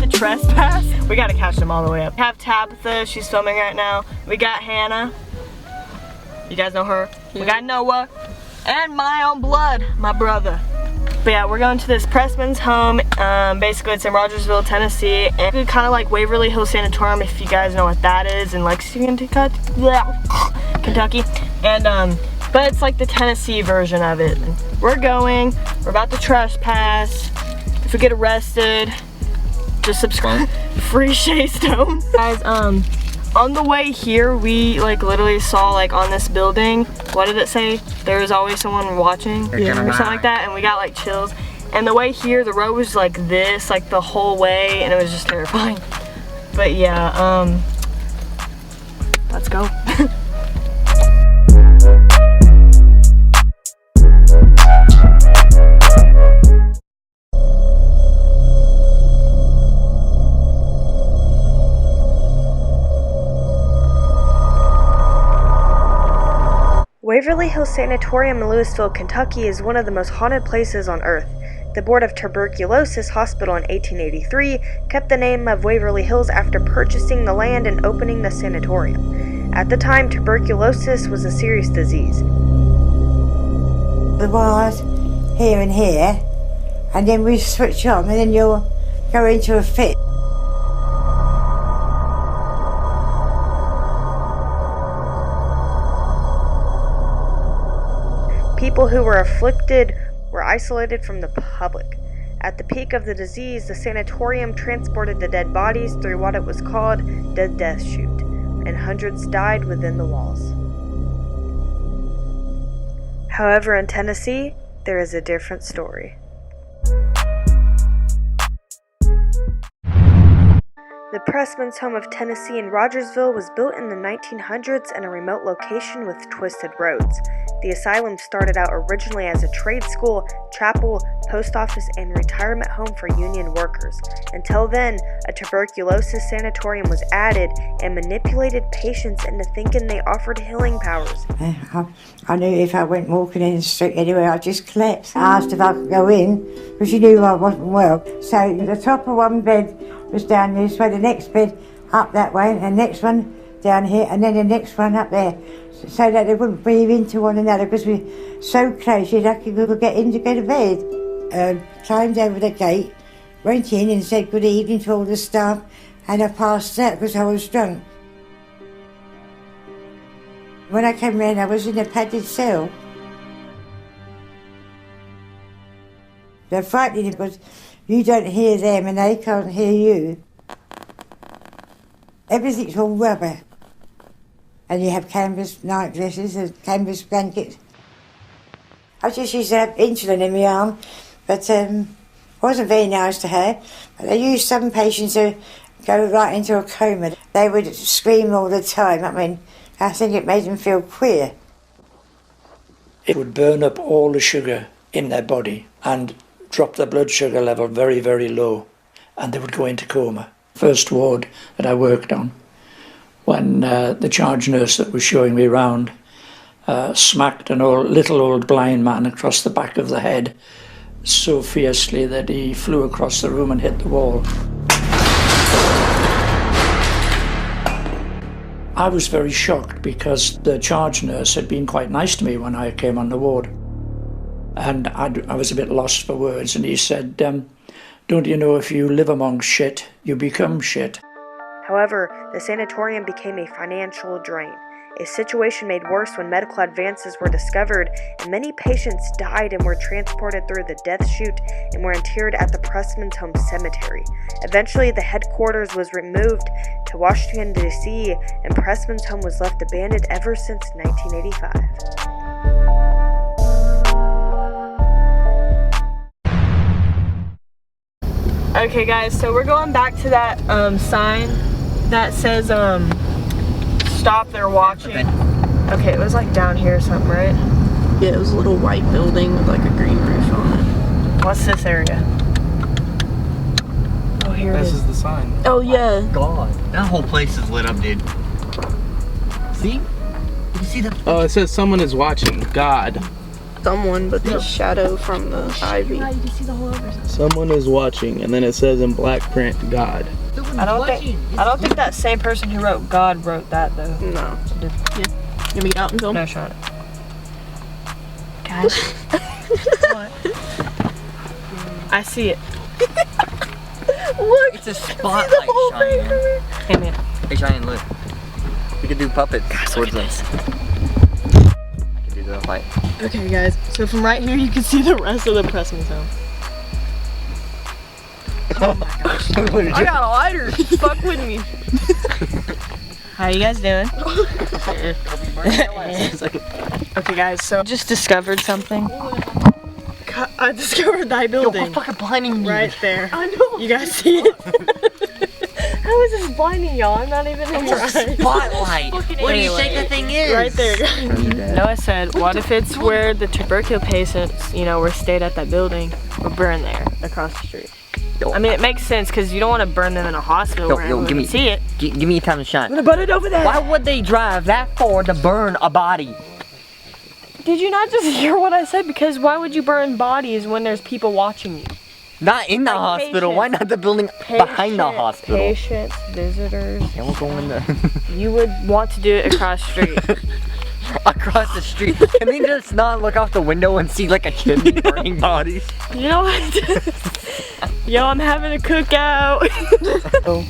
trespass. We gotta catch them all the way up. We have Tabitha, she's filming right now. We got Hannah. You guys know her? Yeah. We got Noah. And my own blood, my brother. But yeah, we're going to this Pressman's home. Basically, it's in Rogersville, Tennessee. And kind of like Waverly Hills Sanatorium, if you guys know what that is, in Lexington, Kentucky. And but it's like the Tennessee version of it. We're going. We're about to trespass. If we get arrested, just subscribe. Free Shayestone. Guys, on the way here, we like literally saw like on this building, what did it say? There is always someone watching, or something like that, and we got like chills. And the way here, the road was like this, like the whole way, and it was just terrifying. But yeah, let's go. Waverly Hills Sanatorium in Louisville, Kentucky is one of the most haunted places on earth. The Board of Tuberculosis Hospital in 1883 kept the name of Waverly Hills after purchasing the land and opening the sanatorium. At the time, tuberculosis was a serious disease. The wires here and here, and then we switch on, and then you'll go into a fit. People who were afflicted were isolated from the public. At the peak of the disease, the sanatorium transported the dead bodies through what it was called the death chute, and hundreds died within the walls. However, in Tennessee, there is a different story. The Pressman's home of Tennessee in Rogersville was built in the 1900s in a remote location with twisted roads. The asylum started out originally as a trade school, chapel, post office, and retirement home for union workers. Until then, a tuberculosis sanatorium was added and manipulated patients into thinking they offered healing powers. I knew if I went walking in the street anywhere, I'd just collapse. I asked if I could go in, because she knew I wasn't well. So the top of one bed was down this way, the next bed up that way, and the next one down here, and then the next one up there, so that they wouldn't breathe into one another, because we're so close, you'd have to get in to go to bed. Climbed over the gate, went in and said good evening to all the staff, and I passed out because I was drunk. When I came round, I was in a padded cell. They're frightening because you don't hear them and they can't hear you. Everything's all rubber. And you have canvas night dresses and canvas blankets. I just used to have insulin in my arm, but it wasn't very nice to have. But they used some patients to go right into a coma. They would scream all the time. I mean, I think it made them feel queer. It would burn up all the sugar in their body and drop their blood sugar level very, very low, and they would go into coma. First ward that I worked on, when the charge nurse that was showing me round smacked an little old blind man across the back of the head so fiercely that he flew across the room and hit the wall. I was very shocked because the charge nurse had been quite nice to me when I came on the ward. And I was a bit lost for words, and he said, don't you know if you live among shit, you become shit? However, the sanatorium became a financial drain, a situation made worse when medical advances were discovered, and many patients died and were transported through the death chute and were interred at the Pressman's Home Cemetery. Eventually, the headquarters was removed to Washington, D.C., and Pressman's Home was left abandoned ever since 1985. Okay guys, so we're going back to that sign that says stop, they're watching. Okay, it was like down here or something, right? Yeah, it was a little white building with like a green roof on it. What's this area? Oh, here it is. This is the sign. Oh yeah. God, that whole place is lit up, dude. See? You see that? Oh, it says someone is watching. God. someone, but the shadow from the ivy. You can see the whole overside. Someone is watching, and then it says in black print, God. I don't think that same person who wrote God wrote that though. No. Yeah. You me out and film? No shot. Guys. What? I see it. Look. It's a spotlight shining. Hey man. Hey, Cheyenne, look. We could do puppets towards us. I can do that light. Okay guys, so from right here you can see the rest of the pressing zone. Oh my gosh. I got a lighter. Fuck with me. How you guys doing? Okay guys, so I just discovered something. I discovered that building. Yo, fucking blinding me. Right there. I know. You guys see it? How is this blinding y'all? I'm not even in your eyes. Spotlight. What do you think the thing is? Right there, guys. Noah said, what if it's where the tubercular patients, you know, were stayed at that building, were burned there, across the street? Yo, I mean, it makes sense because you don't want to burn them in a hospital where everyone can see it. Give me time to shine. I'm gonna burn it over there. Why would they drive that far to burn a body? Did you not just hear what I said? Because why would you burn bodies when there's people watching you? Not in the hospital. Why not the building behind the hospital? Patients, visitors. Yeah, we'll go in there. You would want to do it across the street. Across the street. Can they just not look out the window and see like a chimney burning bodies? You know what? Yo, I'm having a cookout. So,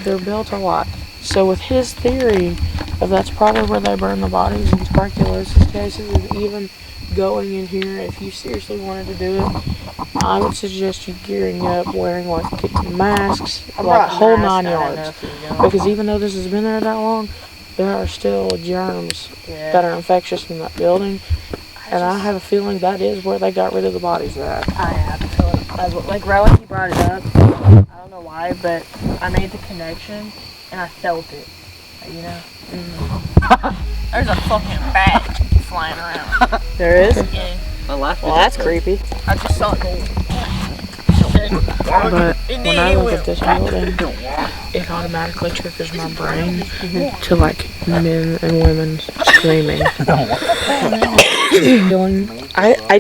they're built a lot. So with his theory of that's probably where they burn the bodies in tuberculosis cases, and even going in here, if you seriously wanted to do it, I would suggest you gearing up, wearing like masks, like whole 9 yards. Because even though this has been there that long, there are still germs that are infectious in that building. And I have a feeling that is where they got rid of the bodies at. I have a feeling. Like Rowan, he brought it up. I don't know why, but I made the connection and I felt it. You know? There's a fucking bat flying around. There is? Yeah. Well, that's creepy. I just saw it go. But when I look at this building, it automatically triggers my brain to like men and women screaming.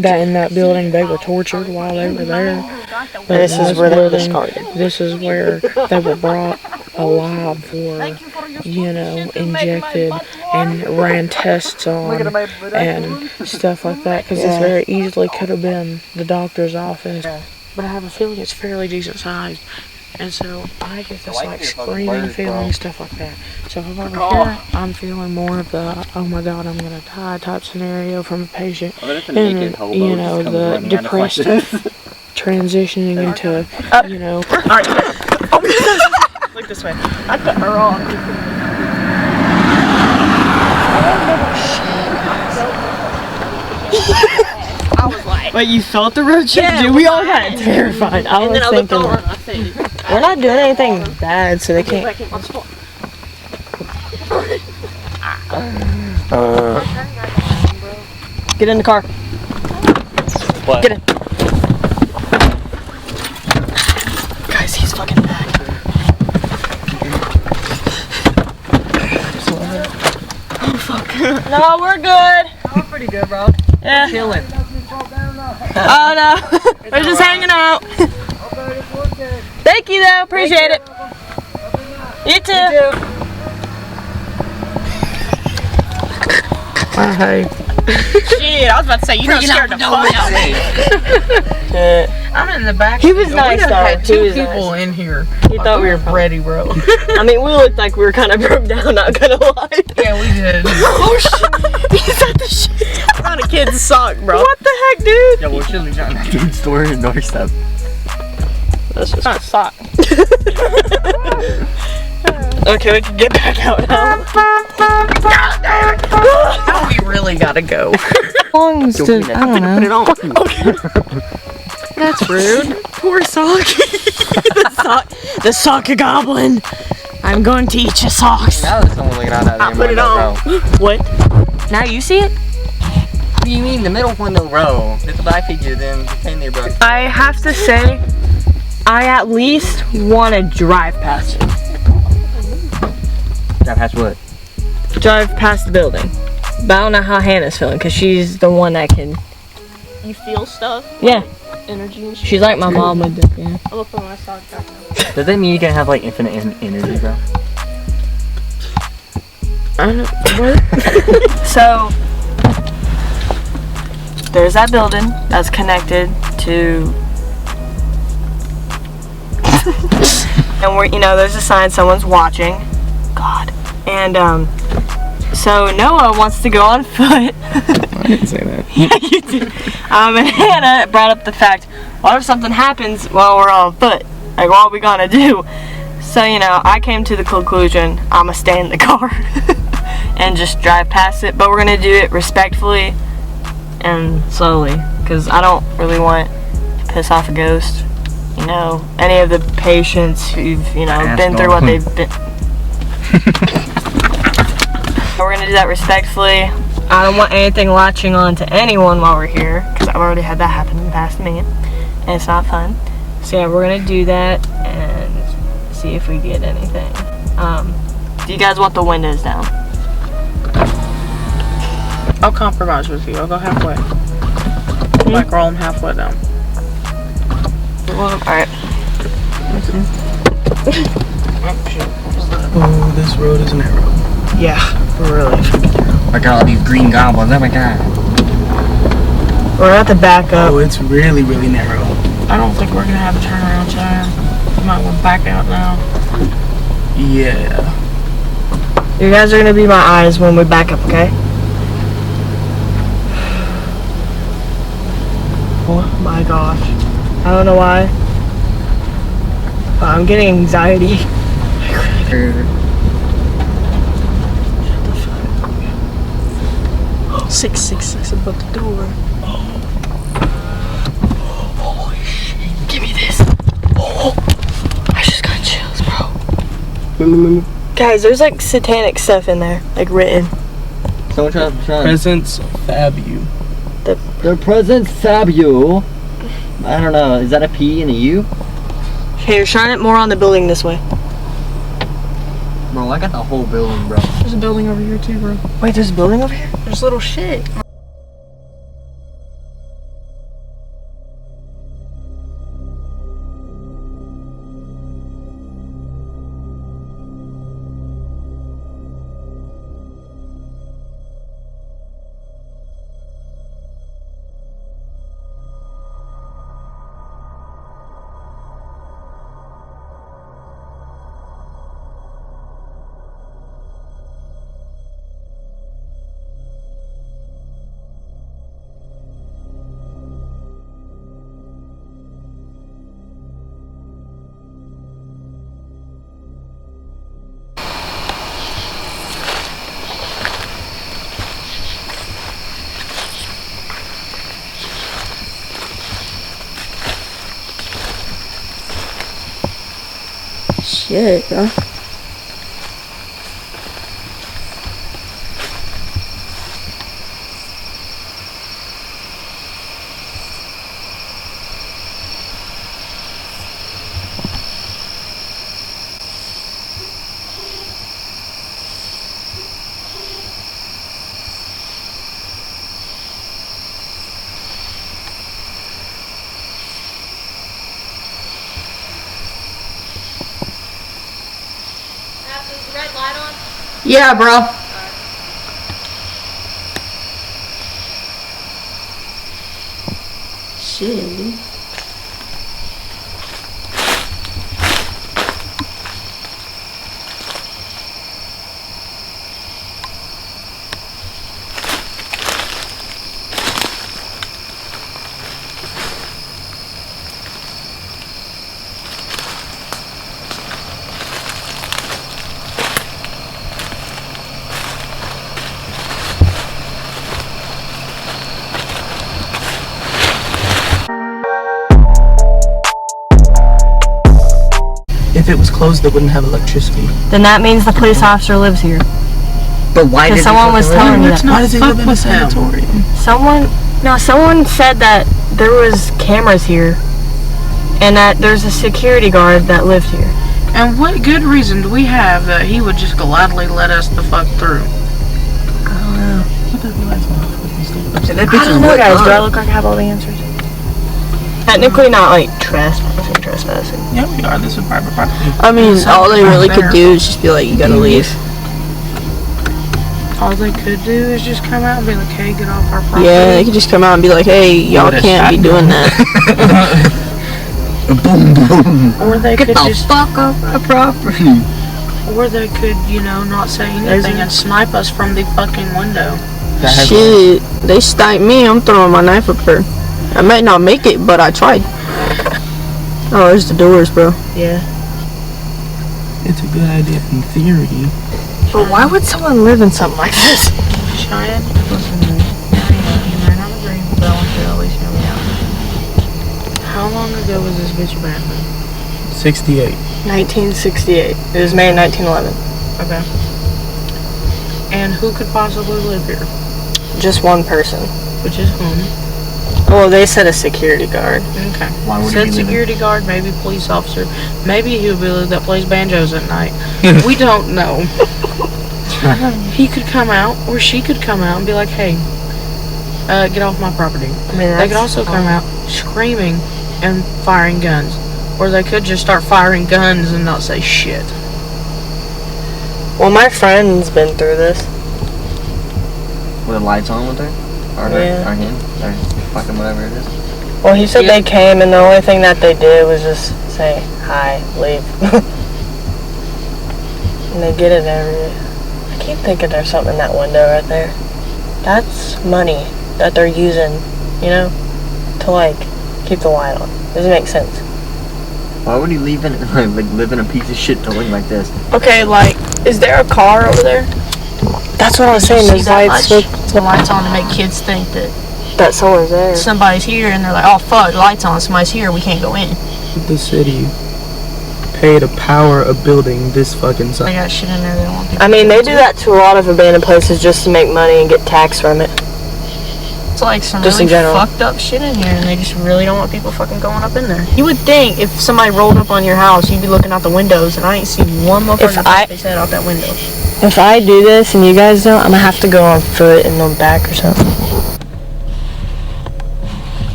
That in that building they were tortured while they were there. But This is where they were discarded. This is where they were brought alive for, you know, injected and ran tests on and stuff like that. Because this very easily could have been the doctor's office. But I have a feeling it's fairly decent sized. And so I get this like screaming feeling, stuff like that. So if I'm over here, I'm feeling more of the, oh my god, I'm gonna die type scenario from a patient. And, you know, the depressed transitioning into, you know. Alright. Look this way. I cut her off. I was like, wait, you felt the road chip? Yeah, dude, we all got terrified. I was thinking, we're not doing anything bad, so they can't. Get in the car. What? Get in. Guys, he's fucking back. Oh fuck. No, we're good. We're pretty good, bro. Yeah. Chilling. Oh no. We're just hanging out. Thank you though, appreciate it. You too. Hey. Shit, I was about to say, you don't scared the fuck out of me. I'm in the back. He was nice though. Had two He was people nice. in here. He thought we were ready, bro. I mean, we looked like we were kind of broke down, not gonna lie. Yeah, we did. Oh shit. He's at the shit. On a kid's sock, bro. What the heck, dude? Yeah, we're chilling down that dude's door and doorstep. That's just a sock. Okay, we can get back out now. Now we really gotta go. Longs to, I don't know. Put it on. That's rude. Poor sock. The sock goblin. I'm going to eat your socks. Now there's someone looking out that I'll put it on. What? Now you see it? What do you mean the middle window row? It's the black figure, then the candy bro. I have to say, I at least want to drive past it. Drive past what? Drive past the building. But I don't know how Hannah's feeling because she's the one that can. You feel stuff? Yeah. Energy and shit? She's like my mom would do. Yeah. I'm gonna put my sock back now. Does that mean you can have like infinite energy, bro? I don't know. What? So, there's that building that's connected to. And we're, you know, there's a sign someone's watching. God. And, so Noah wants to go on foot. I didn't say that. Yeah, you did. And Hannah brought up the fact, what if something happens while we're on foot? Like, what are we gonna do? So, you know, I came to the conclusion, I'm gonna stay in the car and just drive past it. But we're gonna do it respectfully and slowly, because I don't really want to piss off a ghost. You know, any of the patients who've, you know, been through what they've been. We're gonna do that respectfully. I don't want anything latching on to anyone while we're here, because I've already had that happen in the past to me, and it's not fun. So yeah, we're gonna do that and see if we get anything. Do you guys want the windows down? I'll compromise with you. I'll go halfway. Like roll them halfway down. Well, alright. Oh, this road is narrow. Yeah, really. I got all these green goblins. Oh my god. We're at the back up. Oh, it's really, really narrow. I don't think we're gonna have a turnaround time. We might want to back out now. Yeah. You guys are gonna be my eyes when we back up, okay? Oh my gosh. I don't know why, but I'm getting anxiety. Shut the fuck. 666 above the door. Holy shit. Give me this. Oh, I just got chills, bro. Guys, there's like satanic stuff in there, like written. Someone try. Presence fab you. Their presence fab you. I don't know. Is that a P and a U? Here, shine it more on the building this way. Bro, I got the whole building, bro. There's a building over here too, bro. Wait, there's a building over here? There's little shit. Shit, bro. Red light on? Yeah, bro. Shit. If it was closed, they wouldn't have electricity. Then that means the police officer lives here. But why did someone was telling me that. Why does he live in a sanatorium? Someone said that there was cameras here and that there's a security guard that lived here. And what good reason do we have that he would just gladly let us the fuck through? I don't know. put the lights on? I don't know, guys. Do I look like I have all the answers? Technically not like trespassing. Yeah, we are. This is private property. I mean, all they really could do is just be like, you gotta leave. All they could do is just come out and be like, hey, get off our property. Yeah, they could just come out and be like, hey, y'all can't be doing that. Boom, boom. Or they could just fuck off our property. Or they could, you know, not say anything and snipe us from the fucking window. Shit, they sniped me, I'm throwing my knife up her. I might not make it, but I tried. Oh, there's the doors, bro. Yeah. It's a good idea in theory. But why would someone live in something like this? Cheyenne, listen to me. You might not agree, but I want you to at least hear me out. How long ago was this bitch abandoned? 68. 1968. It was made in 1911. Okay. And who could possibly live here? Just one person. Which is whom? Well, they said a security guard. Okay. Why would Said he be security guard, maybe police officer, maybe a hillbilly that plays banjos at night. We don't know. He could come out, or she could come out and be like, hey, get off my property. I mean, They could also come out screaming and firing guns. Or they could just start firing guns and not say shit. Well, my friend's been through this. With the lights on with her? Or her, Yeah. or him? Or fucking whatever it is. Well, he said they came and the only thing that they did was just say, hi, leave. And they get it every... I keep thinking there's something in that window right there. That's money that they're using, you know, to like keep the light on. Doesn't make sense. Why would he leave in like live in a piece of shit building like this? Okay, like, is there a car over there? That's what I was saying. There's lights. The lights on to make kids think That someone's there. somebody's here, and they're like, oh fuck, the lights on, somebody's here, we can't go in. The city paid to power a building this fucking They size. got shit in there they don't want people I mean, they do that to a lot of abandoned places just to make money and get tax from it. It's like some Just in really general. fucked up shit in here, and they just really don't want people fucking going up in there. You would think if somebody rolled up on your house, you'd be looking out the windows, and I ain't seen one motherfucker put his head out that window. If I do this and you guys don't, I'm gonna have to go on foot and on back or something.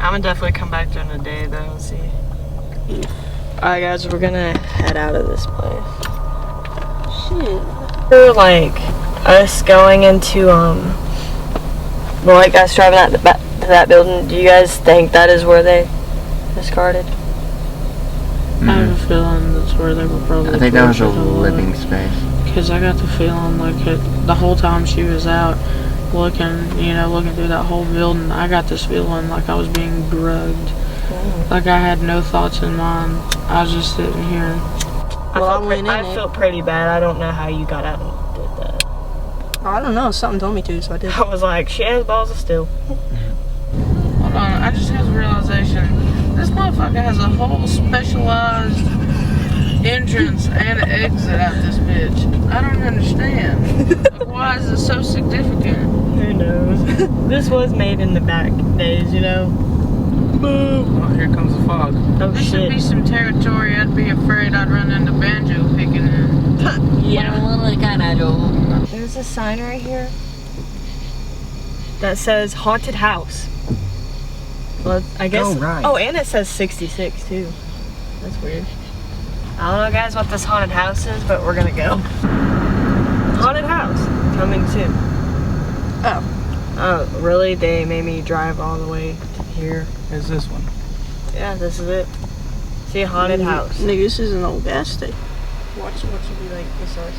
I'm gonna definitely come back during the day though and see. Alright guys, we're gonna head out of this place. Shit. For like us going into well, like us driving out to that building, do you guys think that is where they discarded? I have a feeling that's where they were probably. I think that was a living space. Because I got the feeling like the whole time she was out looking through that whole building, I got this feeling like I was being drugged. Like I had no thoughts in mind. I was just sitting here. I felt pretty bad. I don't know how you got out and did that. I don't know, something told me to, so I did. I was like, she has balls of steel. Hold on, I just had a realization. This motherfucker has a whole specialized entrance and exit out this bitch. I don't understand. Like, why is it so significant? Who knows? This was made in the back days, you know? Oh, here comes the fog. Oh This shit. would be some territory I'd be afraid I'd run into banjo picking in. There's a sign right here that says haunted house. Well, I guess. Oh, right. Oh, and it says 66 too. That's weird. I don't know, guys, what this haunted house is, but we're gonna go. Haunted house coming soon. Oh. Oh, really? They made me drive all the way to here. Here's this one. Yeah, this is it. See, haunted house. Nigga, this is an old gas station. Watch will be like this us.